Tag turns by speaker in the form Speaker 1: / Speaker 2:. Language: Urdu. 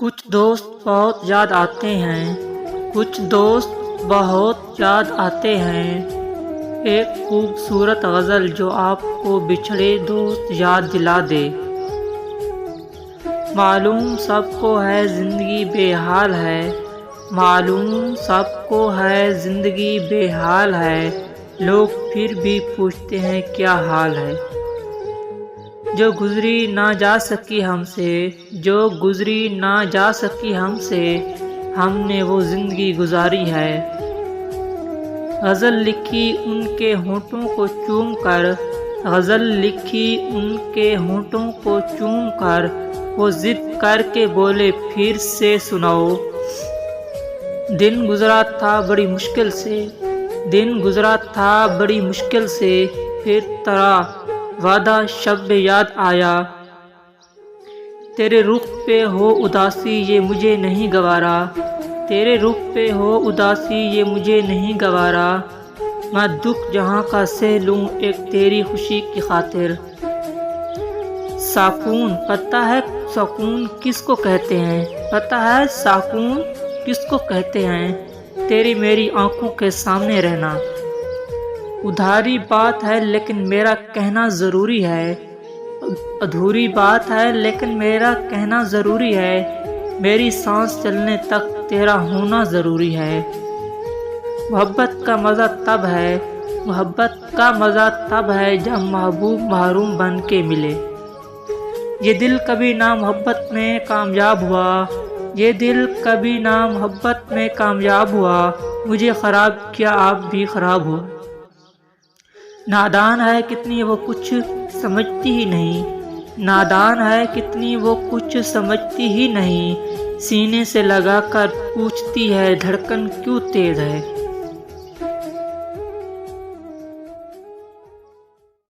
Speaker 1: کچھ دوست بہت یاد آتے ہیں، کچھ دوست بہت یاد آتے ہیں۔ ایک خوبصورت غزل جو آپ کو بچھڑے دوست یاد دلا دے۔ معلوم سب کو ہے زندگی بے حال ہے، معلوم سب کو ہے زندگی بے حال ہے، لوگ پھر بھی پوچھتے ہیں کیا حال ہے۔ جو گزری نہ جا سکی ہم سے، جو گزری نہ جا سکی ہم سے، ہم نے وہ زندگی گزاری ہے۔ غزل لکھی ان کے ہونٹوں کو چوم کر، غزل لکھی ان کے ہونٹوں کو چوم کر، وہ ضد کر کے بولے پھر سے سناؤ۔ دن گزرا تھا بڑی مشکل سے، دن گزرا تھا بڑی مشکل سے، پھر تیرا وعدہ شب یاد آیا۔ تیرے رخ پہ ہو اداسی یہ مجھے نہیں گوارا، تیرے رخ پہ ہو اداسی یہ مجھے نہیں گوارا، میں دکھ جہاں کا سہ لوں ایک تیری خوشی کی خاطر۔ سکون، پتہ ہے سکون کس کو کہتے ہیں، پتہ ہے سکون کس کو کہتے ہیں، تیری میری آنکھوں کے سامنے رہنا۔ ادھاری بات ہے لیکن میرا کہنا ضروری ہے، ادھوری بات ہے لیکن میرا کہنا ضروری ہے، میری سانس چلنے تک تیرا ہونا ضروری ہے۔ محبت کا مزہ تب ہے، محبت کا مزہ تب ہے جب محبوب محروم بن کے ملے۔ یہ دل کبھی نہ محبت میں کامیاب ہوا، یہ دل کبھی نہ محبت میں کامیاب ہوا، مجھے خراب کیا آپ بھی خراب ہوا۔ نادان ہے کتنی وہ کچھ سمجھتی ہی نہیں، نادان ہے کتنی وہ کچھ سمجھتی ہی نہیں، سینے سے لگا کر پوچھتی ہے دھڑکن کیوں تیز ہے۔